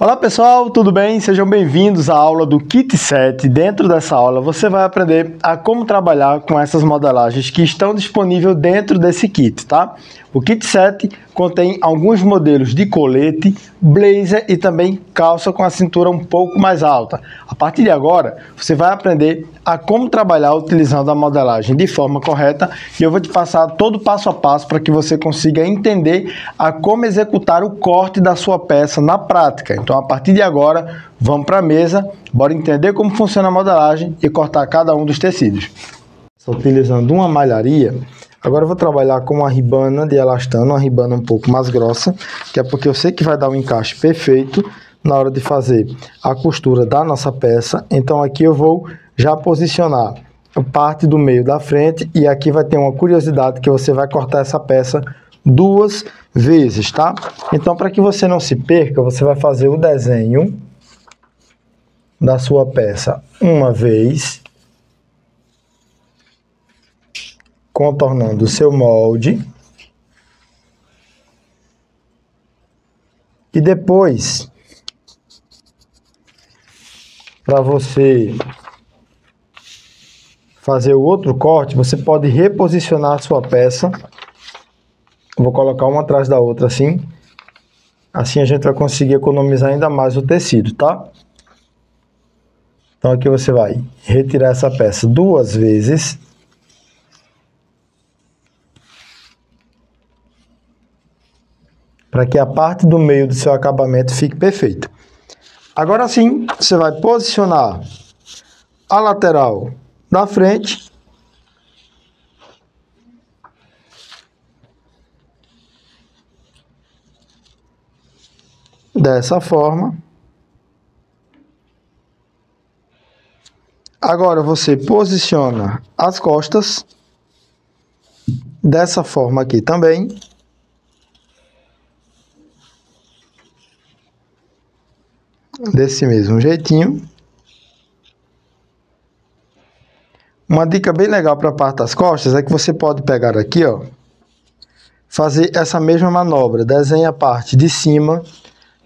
Olá pessoal, tudo bem? Sejam bem-vindos à aula do Kit 7. Dentro dessa aula você vai aprender a como trabalhar com essas modelagens que estão disponíveis dentro desse kit, tá? O Kit 7 contém alguns modelos de colete, blazer e também calça com a cintura um pouco mais alta. A partir de agora, você vai aprender a como trabalhar utilizando a modelagem de forma correta e eu vou te passar todo o passo a passo para que você consiga entender a como executar o corte da sua peça na prática. Então, a partir de agora, vamos para a mesa, bora entender como funciona a modelagem e cortar cada um dos tecidos. Estou utilizando uma malharia. Agora eu vou trabalhar com uma ribana de elastano, uma ribana um pouco mais grossa, que é porque eu sei que vai dar um encaixe perfeito na hora de fazer a costura da nossa peça. Então aqui eu vou já posicionar a parte do meio da frente e aqui vai ter uma curiosidade que você vai cortar essa peça duas vezes, tá? Então, para que você não se perca, você vai fazer o desenho da sua peça uma vez, contornando o seu molde, e depois, para você fazer o outro corte, você pode reposicionar a sua peça. Vou colocar uma atrás da outra assim. Assim a gente vai conseguir economizar ainda mais o tecido, tá? Então aqui você vai retirar essa peça duas vezes. Para que a parte do meio do seu acabamento fique perfeita. Agora sim, você vai posicionar a lateral da frente. Dessa forma. Agora você posiciona as costas. Dessa forma aqui também. Desse mesmo jeitinho. Uma dica bem legal para a parte das costas é que você pode pegar aqui, ó, fazer essa mesma manobra. Desenha a parte de cima,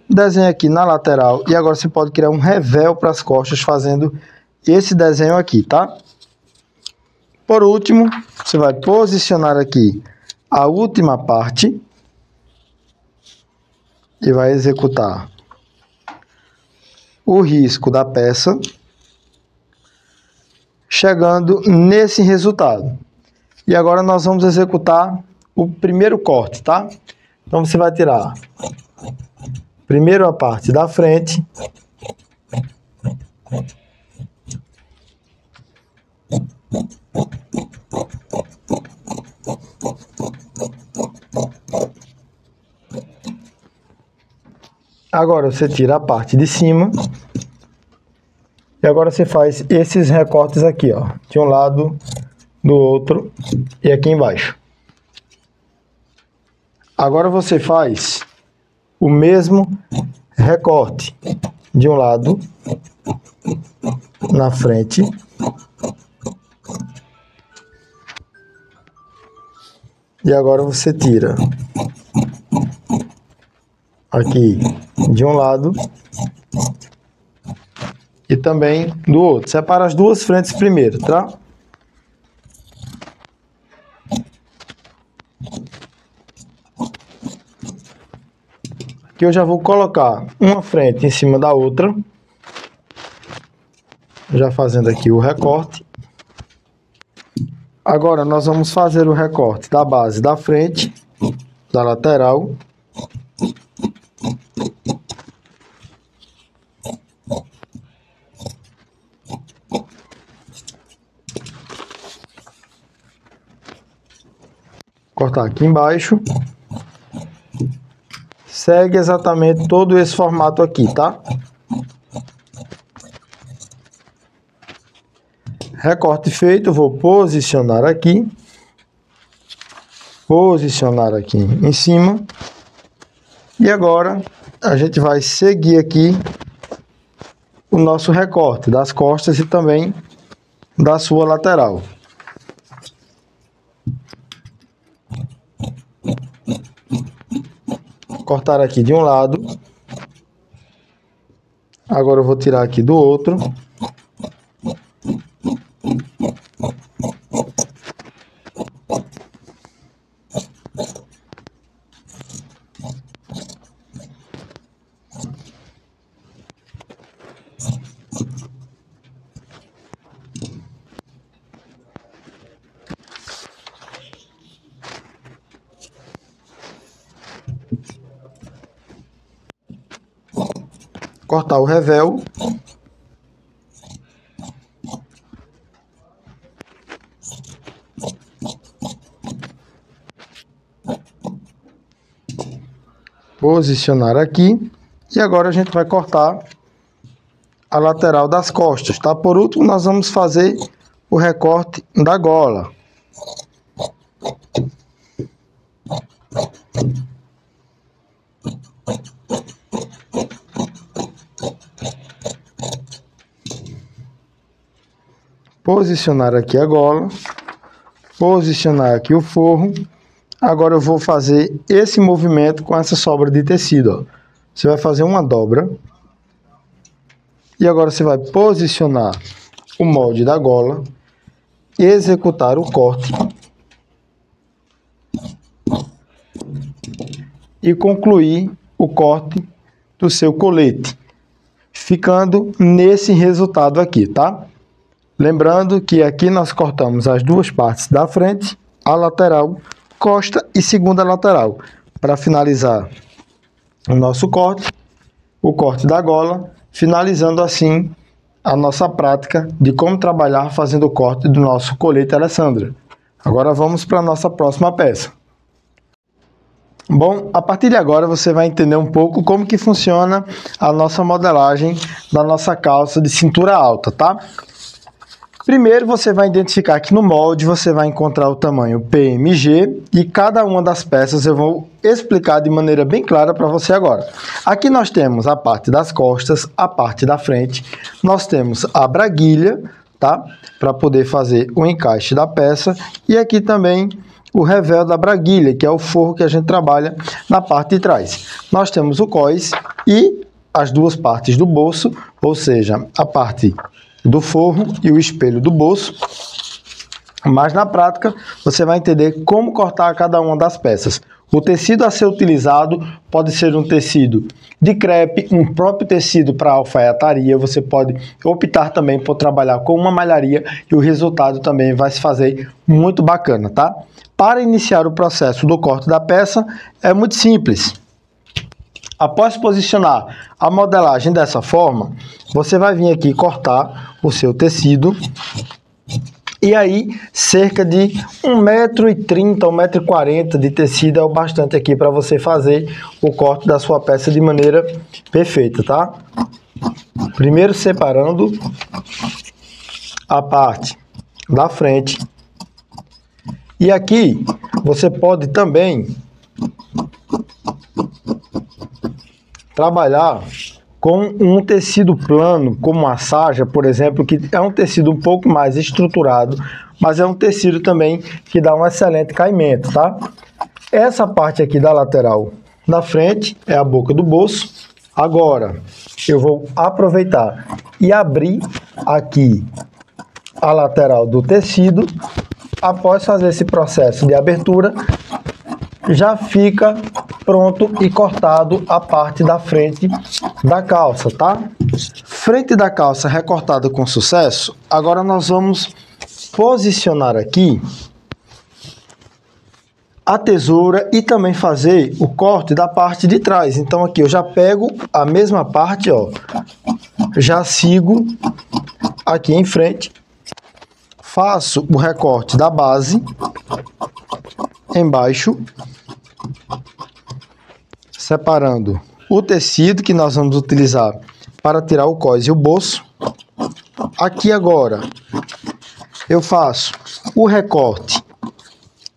desenha aqui na lateral e agora você pode criar um revel para as costas fazendo esse desenho aqui, tá? Por último, você vai posicionar aqui a última parte e vai executar o risco da peça, chegando nesse resultado. E agora nós vamos executar o primeiro corte, tá? Então você vai tirar primeiro a parte da frente, agora você tira a parte de cima e agora você faz esses recortes aqui, ó, de um lado, do outro e aqui embaixo. Agora você faz o mesmo recorte de um lado na frente e agora você tira aqui de um lado e também do outro. Separa as duas frentes primeiro, tá? Aqui eu já vou colocar uma frente em cima da outra, já fazendo aqui o recorte. Agora nós vamos fazer o recorte da base da frente, da lateral. Cortar aqui embaixo. Segue exatamente todo esse formato aqui, tá? Recorte feito, vou posicionar aqui em cima. E agora a gente vai seguir aqui o nosso recorte das costas e também da sua lateral. Cortar aqui de um lado Agora eu vou tirar aqui do outro. Cortar o revel. Posicionar aqui. E agora a gente vai cortar a lateral das costas, tá? Por último, nós vamos fazer o recorte da gola. Posicionar aqui a gola, posicionar aqui o forro. Agora eu vou fazer esse movimento com essa sobra de tecido, ó. Você vai fazer uma dobra. E agora você vai posicionar o molde da gola, executar o corte e concluir o corte do seu colete, ficando nesse resultado aqui, tá? Lembrando que aqui nós cortamos as duas partes da frente, a lateral, costa e segunda lateral, para finalizar o nosso corte, o corte da gola, finalizando assim a nossa prática de como trabalhar fazendo o corte do nosso colete Alessandra. Agora vamos para a nossa próxima peça. Bom, a partir de agora você vai entender um pouco como que funciona a nossa modelagem da nossa calça de cintura alta, tá? Primeiro você vai identificar aqui no molde, você vai encontrar o tamanho PMG e cada uma das peças eu vou explicar de maneira bem clara para você agora. Aqui nós temos a parte das costas, a parte da frente, nós temos a braguilha, tá? Para poder fazer o encaixe da peça e aqui também o revel da braguilha, que é o forro que a gente trabalha na parte de trás. Nós temos o cós e as duas partes do bolso, ou seja, a parte do forro e o espelho do bolso, mas na prática você vai entender como cortar cada uma das peças. O tecido a ser utilizado pode ser um tecido de crepe, um próprio tecido para alfaiataria, você pode optar também por trabalhar com uma malharia e o resultado também vai se fazer muito bacana, tá? Para iniciar o processo do corte da peça é muito simples. Após posicionar a modelagem dessa forma, você vai vir aqui cortar o seu tecido. E aí, cerca de 1,30 m, 1,40 m de tecido é o bastante aqui para você fazer o corte da sua peça de maneira perfeita, tá? Primeiro separando a parte da frente. E aqui, você pode também trabalhar com um tecido plano, como a sarja, por exemplo, que é um tecido um pouco mais estruturado, mas é um tecido também que dá um excelente caimento, tá? Essa parte aqui da lateral da frente é a boca do bolso. Agora, eu vou aproveitar e abrir aqui a lateral do tecido. Após fazer esse processo de abertura, já fica pronto e cortado a parte da frente da calça, tá? Frente da calça recortada com sucesso. Agora nós vamos posicionar aqui a tesoura e também fazer o corte da parte de trás. Então aqui eu já pego a mesma parte, ó, já sigo aqui em frente, faço o recorte da base embaixo, separando o tecido que nós vamos utilizar para tirar o cós e o bolso. Aqui agora eu faço o recorte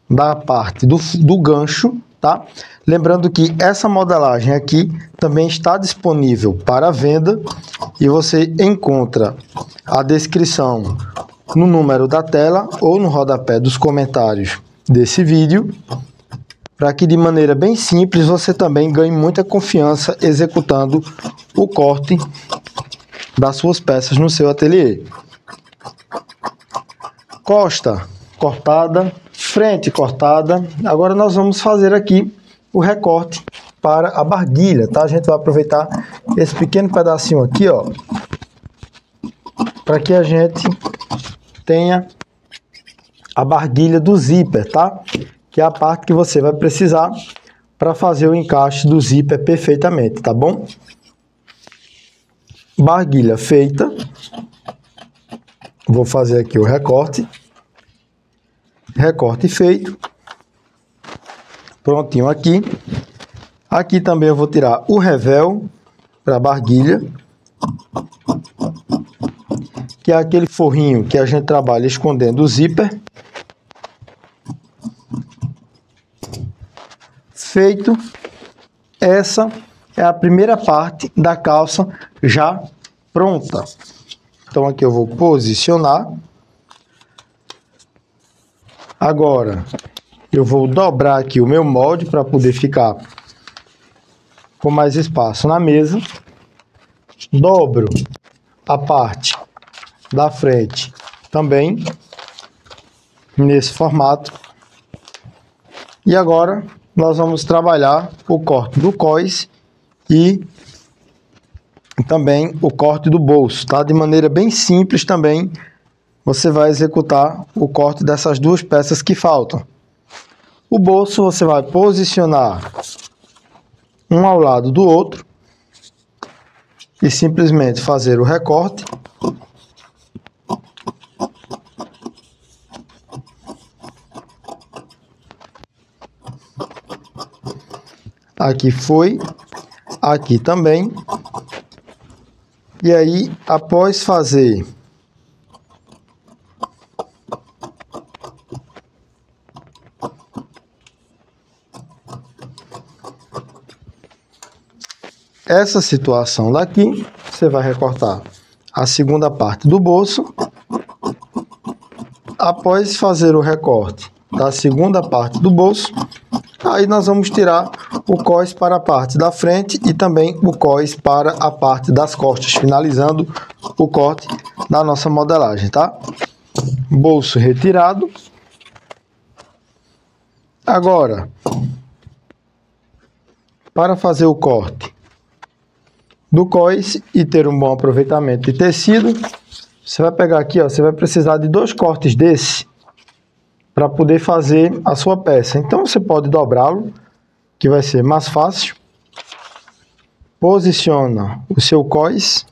da parte do gancho, tá? Lembrando que essa modelagem aqui também está disponível para venda e você encontra a descrição no número da tela ou no rodapé dos comentários desse vídeo. para que de maneira bem simples você também ganhe muita confiança executando o corte das suas peças no seu ateliê. Costa cortada, frente cortada. Agora nós vamos fazer aqui o recorte para a barguilha, tá? A gente vai aproveitar esse pequeno pedacinho aqui, ó, para que a gente tenha a barguilha do zíper, tá? Que é a parte que você vai precisar para fazer o encaixe do zíper perfeitamente, tá bom? Barguilha feita. Vou fazer aqui o recorte. Recorte feito. Prontinho aqui. Aqui também eu vou tirar o revel para a barguilha, que é aquele forrinho que a gente trabalha escondendo o zíper. Feito. Essa é a primeira parte da calça já pronta. Então aqui eu vou posicionar. Agora eu vou dobrar aqui o meu molde para poder ficar com mais espaço na mesa. Dobro a parte da frente também nesse formato. E agora nós vamos trabalhar o corte do cós e também o corte do bolso, tá? De maneira bem simples também, você vai executar o corte dessas duas peças que faltam. O bolso você vai posicionar um ao lado do outro e simplesmente fazer o recorte. Aqui foi, aqui também. E aí, após fazer essa situação daqui, você vai recortar a segunda parte do bolso. Após fazer o recorte da segunda parte do bolso, aí nós vamos tirar o cós para a parte da frente e também o cós para a parte das costas, finalizando o corte da nossa modelagem, tá? Bolso retirado. Agora, para fazer o corte do cós e ter um bom aproveitamento de tecido, você vai pegar aqui, ó, você vai precisar de 2 cortes desse para poder fazer a sua peça. Então você pode dobrá-lo, que vai ser mais fácil. Posiciona o seu cós,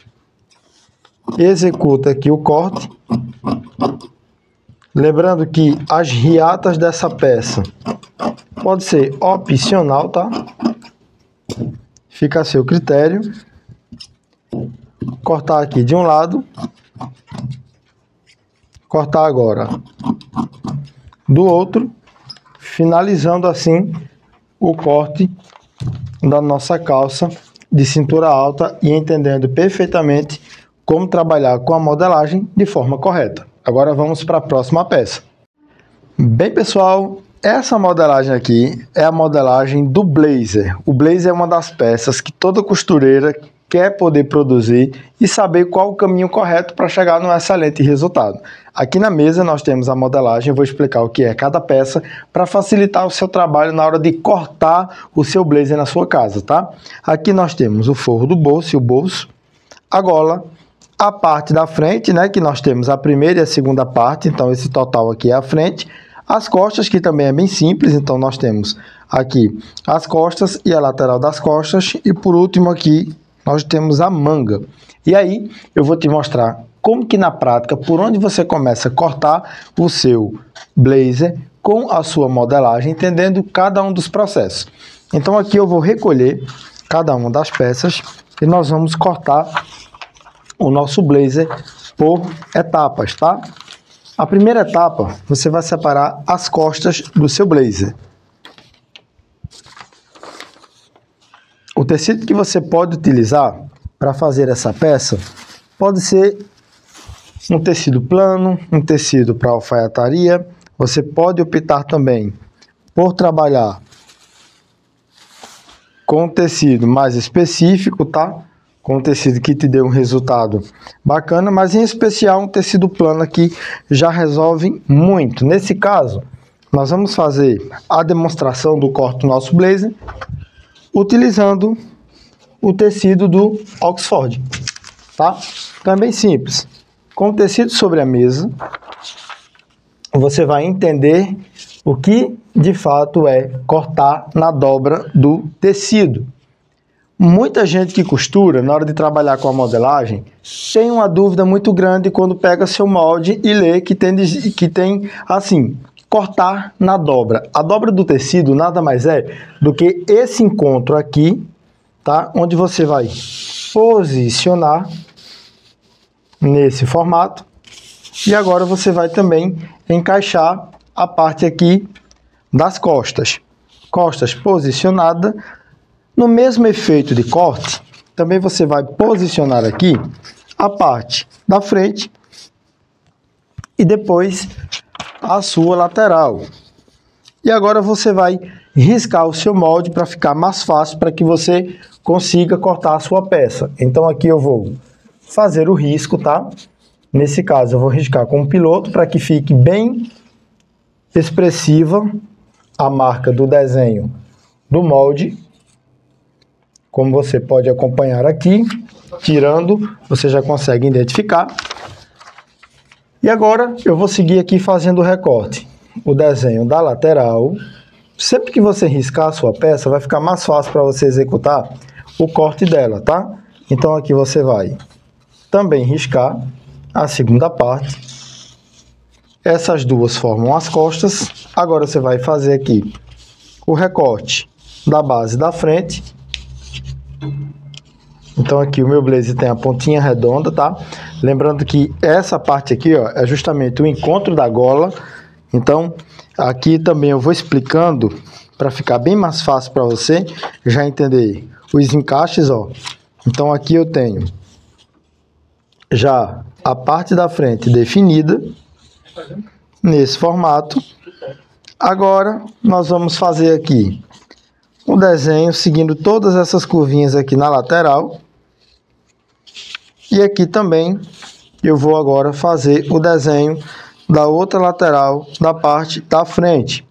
executa aqui o corte. Lembrando que as riatas dessa peça pode ser opcional, tá? Fica a seu critério. Cortar aqui de um lado. Cortar agora do outro, finalizando assim o corte da nossa calça de cintura alta e entendendo perfeitamente como trabalhar com a modelagem de forma correta. Agora vamos para a próxima peça. Bem, pessoal, essa modelagem aqui é a modelagem do blazer. O blazer é uma das peças que toda costureira quer poder produzir e saber qual o caminho correto para chegar num excelente resultado. Aqui na mesa nós temos a modelagem, eu vou explicar o que é cada peça para facilitar o seu trabalho na hora de cortar o seu blazer na sua casa, tá? Aqui nós temos o forro do bolso e o bolso, a gola, a parte da frente, né, que nós temos a primeira e a segunda parte, então esse total aqui é a frente, as costas, que também é bem simples, então nós temos aqui as costas e a lateral das costas, e por último aqui nós temos a manga. E aí eu vou te mostrar como que na prática, por onde você começa a cortar o seu blazer com a sua modelagem, entendendo cada um dos processos. Então aqui eu vou recolher cada uma das peças e nós vamos cortar o nosso blazer por etapas, tá? A primeira etapa, você vai separar as costas do seu blazer. O tecido que você pode utilizar para fazer essa peça pode ser um tecido plano, um tecido para alfaiataria. Você pode optar também por trabalhar com um tecido mais específico, tá? Com um tecido que te dê um resultado bacana, mas em especial um tecido plano aqui já resolve muito. Nesse caso, nós vamos fazer a demonstração do corte do nosso blazer utilizando o tecido do Oxford, tá? Então é bem simples. Com o tecido sobre a mesa, você vai entender o que de fato é cortar na dobra do tecido. Muita gente que costura, na hora de trabalhar com a modelagem, tem uma dúvida muito grande quando pega seu molde e lê que tem assim, cortar na dobra. A dobra do tecido nada mais é do que esse encontro aqui, tá? Onde você vai posicionar nesse formato e agora você vai também encaixar a parte aqui das costas. Costas posicionada. No mesmo efeito de corte, também você vai posicionar aqui a parte da frente e depois a sua lateral. E agora você vai riscar o seu molde para ficar mais fácil para que você consiga cortar a sua peça. Então aqui eu vou fazer o risco, tá? Nesse caso eu vou riscar com o piloto para que fique bem expressiva a marca do desenho do molde. Como você pode acompanhar aqui, tirando, você já consegue identificar. E agora eu vou seguir aqui fazendo o recorte. O desenho da lateral. Sempre que você riscar a sua peça, vai ficar mais fácil para você executar o corte dela, tá? Então aqui você vai também riscar a segunda parte. Essas duas formam as costas. Agora você vai fazer aqui o recorte da base da frente. Então aqui o meu blazer tem a pontinha redonda, tá? Lembrando que essa parte aqui, ó, é justamente o encontro da gola. Então aqui também eu vou explicando para ficar bem mais fácil para você já entender os encaixes, ó. Então aqui eu tenho já a parte da frente definida nesse formato. Agora nós vamos fazer aqui o desenho seguindo todas essas curvinhas aqui na lateral. E aqui também eu vou agora fazer o desenho da outra lateral da parte da frente.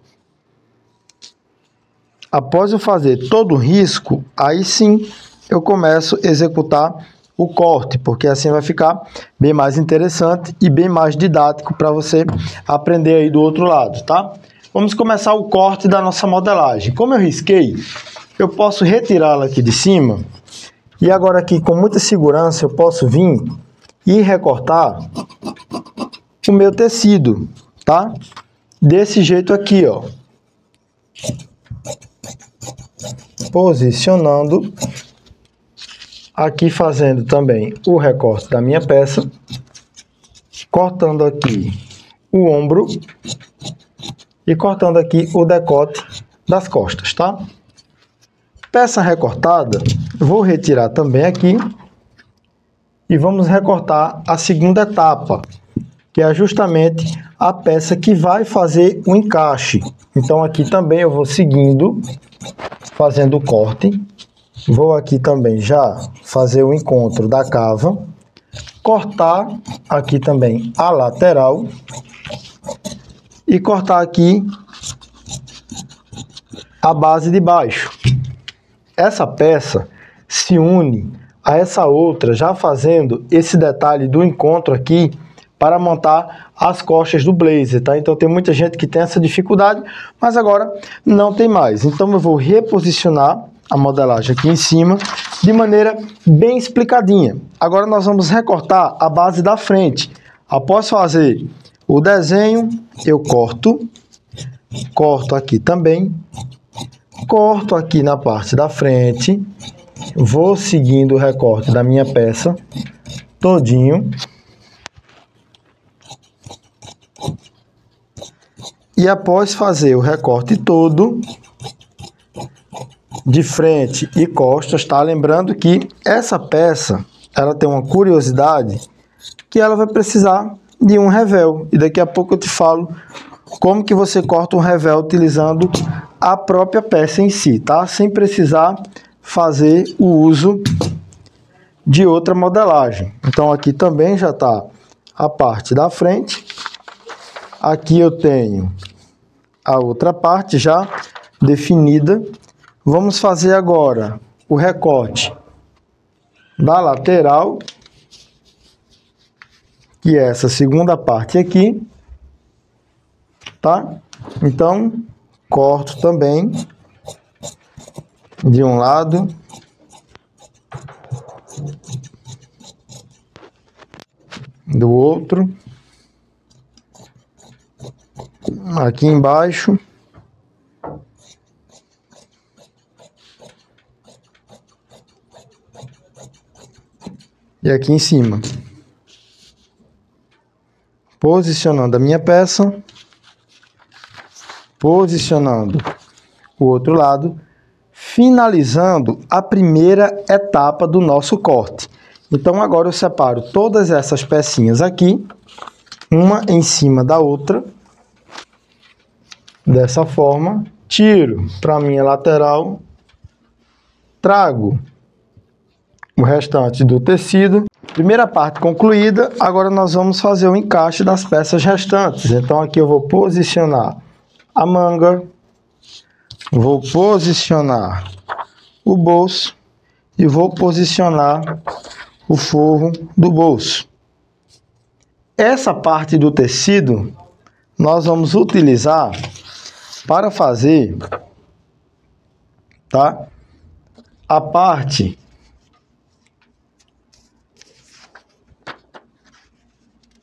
Após eu fazer todo o risco, aí sim eu começo a executar o corte, porque assim vai ficar bem mais interessante e bem mais didático para você aprender aí do outro lado, tá? Vamos começar o corte da nossa modelagem. Como eu risquei, eu posso retirá-la aqui de cima. E agora aqui, com muita segurança, eu posso vir e recortar o meu tecido, tá? Desse jeito aqui, ó. Posicionando. Aqui fazendo também o recorte da minha peça. Cortando aqui o ombro. E cortando aqui o decote das costas, tá? Peça recortada, vou retirar também aqui. E vamos recortar a segunda etapa, que é justamente a peça que vai fazer o encaixe. Então aqui também eu vou seguindo, fazendo o corte. Vou aqui também já fazer o encontro da cava. Cortar aqui também a lateral. E cortar aqui a base de baixo. Essa peça se une a essa outra, já fazendo esse detalhe do encontro aqui para montar as costas do blazer, tá? Então tem muita gente que tem essa dificuldade, mas agora não tem mais. Então eu vou reposicionar a modelagem aqui em cima de maneira bem explicadinha. Agora nós vamos recortar a base da frente. Após fazer o desenho, eu corto aqui também, corto aqui na parte da frente, vou seguindo o recorte da minha peça todinho. E após fazer o recorte todo, de frente e costas, tá? Lembrando que essa peça, ela tem uma curiosidade, que ela vai precisar de um revel. E daqui a pouco eu te falo como que você corta um revel utilizando a própria peça em si, tá? Sem precisar fazer o uso de outra modelagem. Então aqui também já está a parte da frente. Aqui eu tenho a outra parte já definida. Vamos fazer agora o recorte da lateral, que é essa segunda parte aqui, tá? Então, corto também de um lado do outro, aqui embaixo e aqui em cima, posicionando a minha peça, posicionando o outro lado, finalizando a primeira etapa do nosso corte. Então agora eu separo todas essas pecinhas aqui, uma em cima da outra, dessa forma, tiro para a minha lateral, trago o restante do tecido. Primeira parte concluída, agora nós vamos fazer o encaixe das peças restantes. Então aqui eu vou posicionar a manga, vou posicionar o bolso e vou posicionar o forro do bolso. Essa parte do tecido nós vamos utilizar para fazer, tá? A parte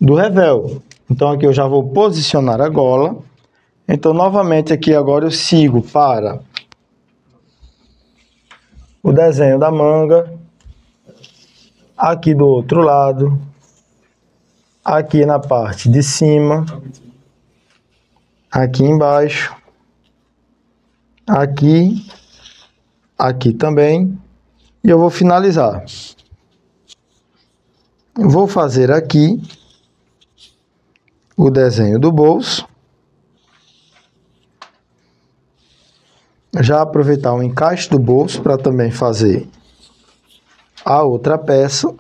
do revel. Então aqui eu já vou posicionar a gola. Então novamente aqui agora eu sigo para o desenho da manga, aqui do outro lado, aqui na parte de cima, aqui embaixo, aqui também, e eu vou finalizar. Vou fazer aqui o desenho do bolso, já aproveitar o encaixe do bolso para também fazer a outra peça.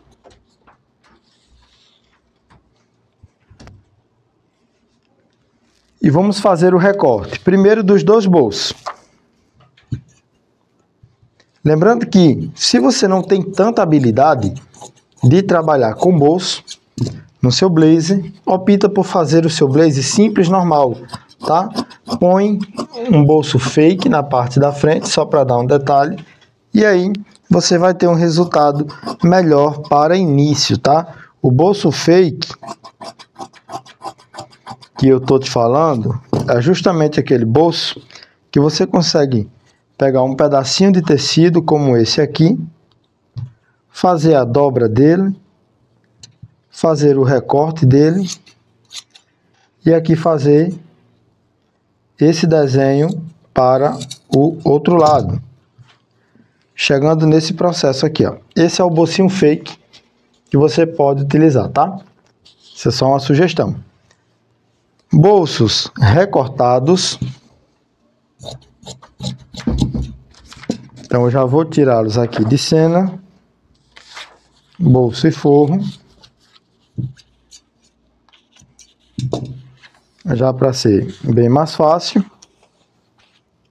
E vamos fazer o recorte, primeiro dos dois bolsos. Lembrando que, se você não tem tanta habilidade de trabalhar com bolso no seu blazer, opta por fazer o seu blazer simples, normal, tá? Põe um bolso fake na parte da frente, só para dar um detalhe, e aí você vai ter um resultado melhor para início, tá? O bolso fake que eu tô te falando é justamente aquele bolso que você consegue pegar um pedacinho de tecido como esse aqui, fazer a dobra dele, fazer o recorte dele e aqui fazer esse desenho para o outro lado, chegando nesse processo aqui, ó. Esse é o bolsinho fake que você pode utilizar, tá? Isso é só uma sugestão. Bolsos recortados. Então eu já vou tirá-los aqui de cena. Bolso e forro. Já para ser bem mais fácil.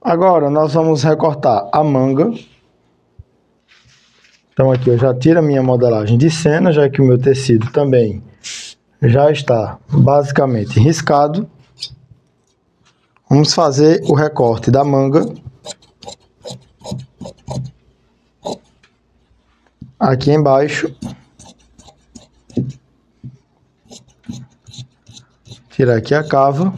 Agora nós vamos recortar a manga. Então aqui eu já tiro a minha modelagem de cena, já que o meu tecido também já está basicamente riscado. Vamos fazer o recorte da manga. Aqui embaixo. Tirar aqui a cava.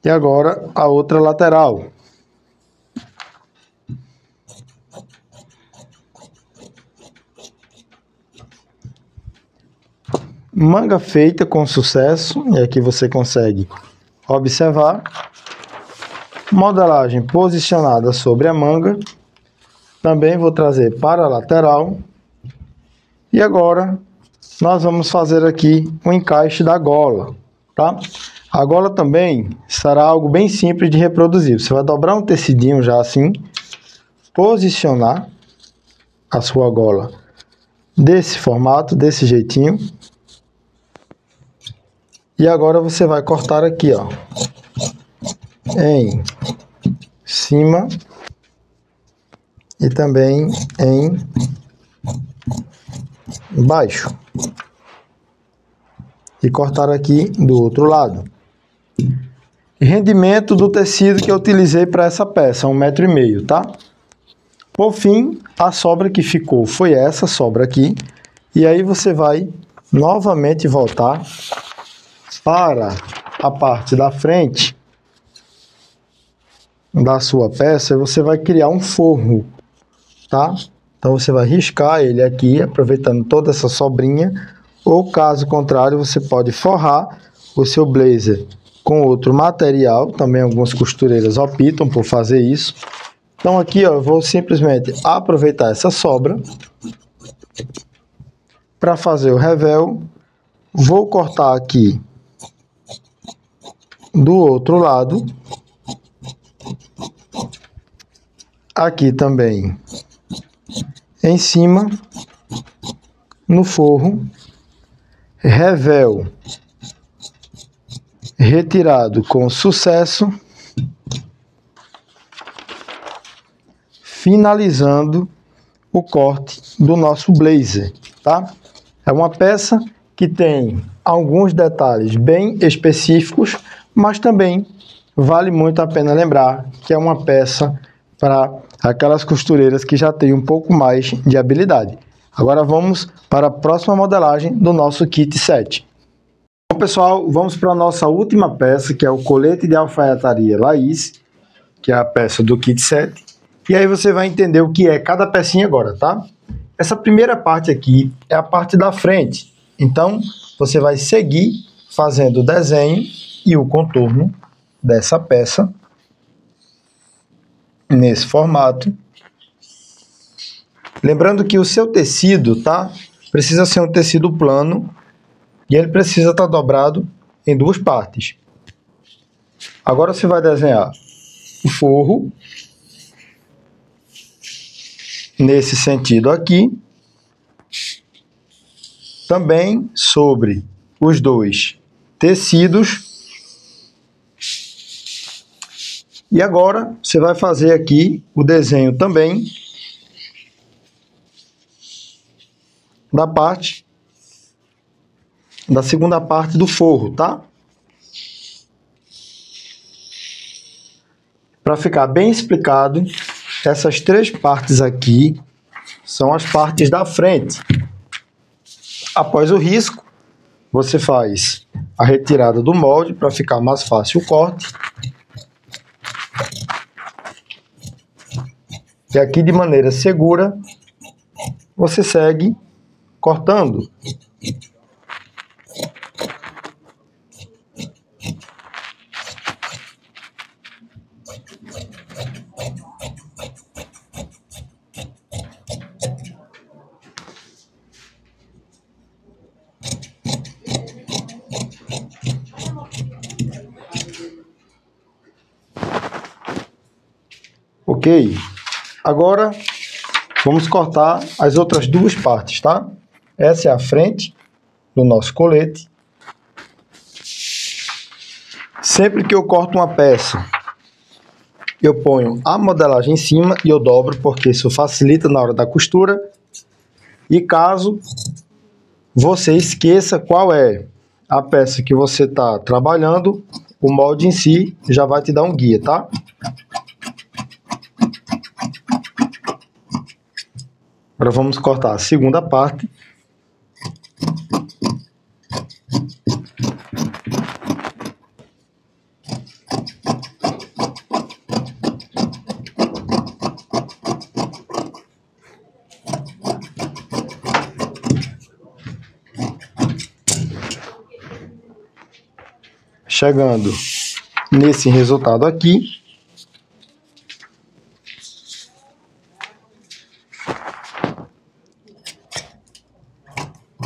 E agora a outra lateral. Manga feita com sucesso, e aqui você consegue observar. Modelagem posicionada sobre a manga. Também vou trazer para a lateral. E agora nós vamos fazer aqui o encaixe da gola. tá? Agora também será algo bem simples de reproduzir. Você vai dobrar um tecidinho já assim, posicionar a sua gola desse formato, desse jeitinho. E agora você vai cortar aqui, ó, em cima e também em baixo. E cortar aqui do outro lado. Rendimento do tecido que eu utilizei para essa peça, 1,5 m, tá? Por fim, a sobra que ficou foi essa sobra aqui. E aí você vai novamente voltar para a parte da frente da sua peça. Você vai criar um forro, tá? Então você vai riscar ele aqui, aproveitando toda essa sobrinha. Ou caso contrário, você pode forrar o seu blazer com outro material. Também algumas costureiras optam por fazer isso. Então aqui, ó, eu vou simplesmente aproveitar essa sobra para fazer o revel. Vou cortar aqui do outro lado. Aqui também em cima, no forro. Revel retirado com sucesso, finalizando o corte do nosso blazer, tá? É uma peça que tem alguns detalhes bem específicos, mas também vale muito a pena lembrar que é uma peça para aquelas costureiras que já têm um pouco mais de habilidade. Agora vamos para a próxima modelagem do nosso kit 7. Bom, pessoal, vamos para a nossa última peça, que é o colete de alfaiataria Laís, que é a peça do kit 7. E aí você vai entender o que é cada pecinha agora, tá? Essa primeira parte aqui é a parte da frente. Então, você vai seguir fazendo o desenho e o contorno dessa peça nesse formato. Lembrando que o seu tecido, tá? Precisa ser um tecido plano e ele precisa estar dobrado em duas partes. Agora você vai desenhar o forro nesse sentido aqui. Também sobre os dois tecidos. E agora você vai fazer aqui o desenho também da segunda parte do forro, tá? Para ficar bem explicado, essas três partes aqui são as partes da frente. Após o risco, você faz a retirada do molde para ficar mais fácil o corte. E aqui, de maneira segura, você segue cortando. Ok? Agora, vamos cortar as outras duas partes, tá? Essa é a frente do nosso colete. Sempre que eu corto uma peça, eu ponho a modelagem em cima e eu dobro, porque isso facilita na hora da costura. E caso você esqueça qual é a peça que você está trabalhando, o molde em si já vai te dar um guia, tá? Agora vamos cortar a segunda parte. Chegando nesse resultado aqui.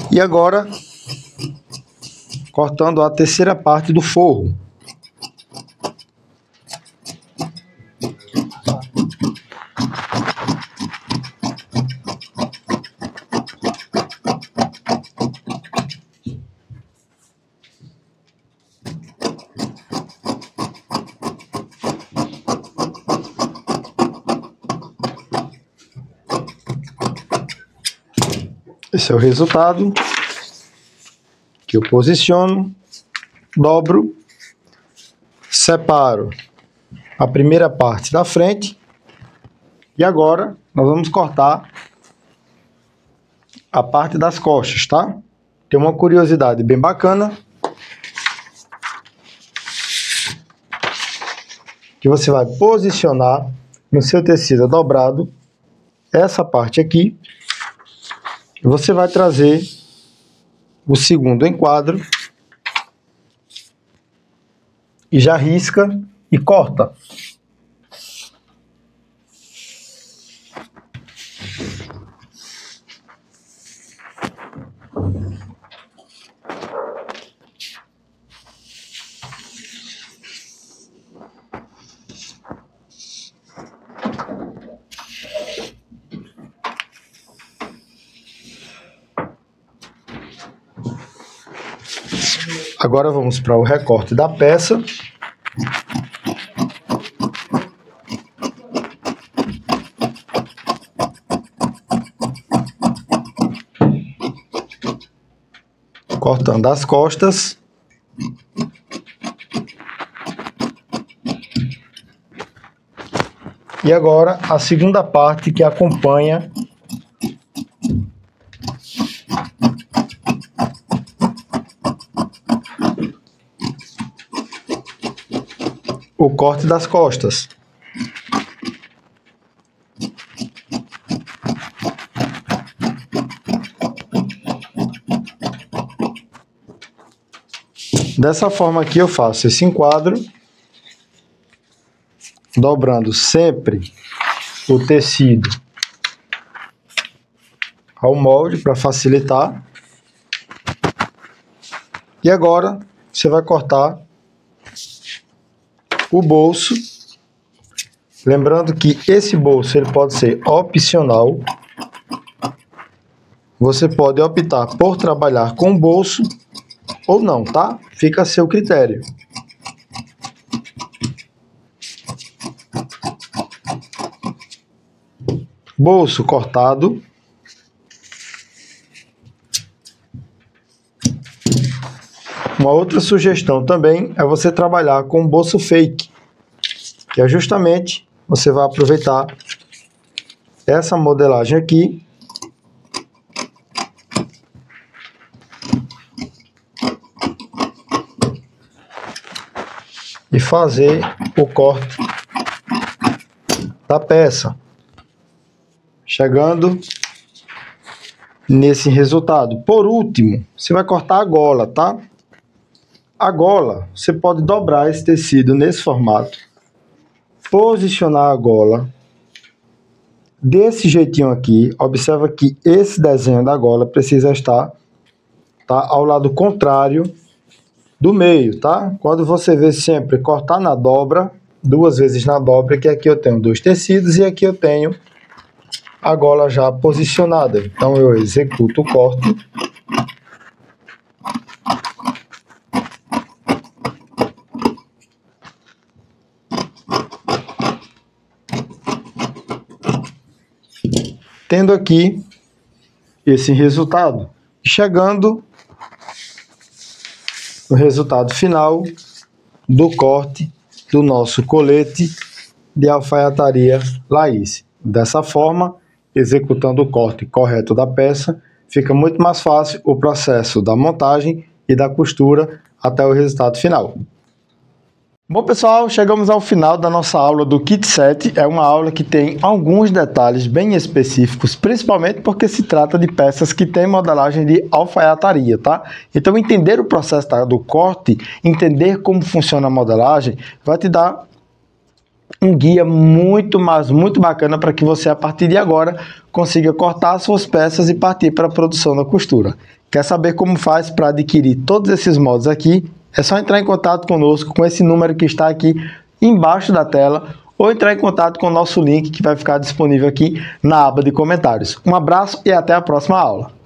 E agora, cortando a terceira parte do forro. Esse é o resultado, que eu posiciono, dobro, separo a primeira parte da frente e agora nós vamos cortar a parte das costas, tá? Tem uma curiosidade bem bacana, que você vai posicionar no seu tecido dobrado essa parte aqui. Você vai trazer o segundo enquadro e já risca e corta. Agora vamos para o recorte da peça. Cortando as costas. E agora a segunda parte que acompanha o corte das costas. Dessa forma aqui eu faço esse enquadro, dobrando sempre o tecido ao molde para facilitar. E agora você vai cortar o bolso, lembrando que esse bolso ele pode ser opcional. Você pode optar por trabalhar com bolso ou não, tá? Fica a seu critério. Bolso cortado. Uma outra sugestão também é você trabalhar com bolso fake, que é justamente você vai aproveitar essa modelagem aqui e fazer o corte da peça, chegando nesse resultado. Por último, você vai cortar a gola, tá? A gola, você pode dobrar esse tecido nesse formato, posicionar a gola desse jeitinho aqui. Observa que esse desenho da gola precisa estar ao lado contrário do meio, tá? Quando você vê sempre cortar na dobra, duas vezes na dobra, que aqui eu tenho dois tecidos e aqui eu tenho a gola já posicionada. Então eu executo o corte. Tendo aqui esse resultado, chegando no resultado final do corte do nosso colete de alfaiataria Laís. Dessa forma, executando o corte correto da peça, fica muito mais fácil o processo da montagem e da costura até o resultado final. Bom, pessoal, chegamos ao final da nossa aula do Kit 7. É uma aula que tem alguns detalhes bem específicos, principalmente porque se trata de peças que têm modelagem de alfaiataria, tá? Então, entender o processo do corte, entender como funciona a modelagem, vai te dar um guia muito bacana para que você, a partir de agora, consiga cortar as suas peças e partir para a produção da costura. Quer saber como faz para adquirir todos esses modos aqui? É só entrar em contato conosco com esse número que está aqui embaixo da tela ou entrar em contato com o nosso link que vai ficar disponível aqui na aba de comentários. Um abraço e até a próxima aula.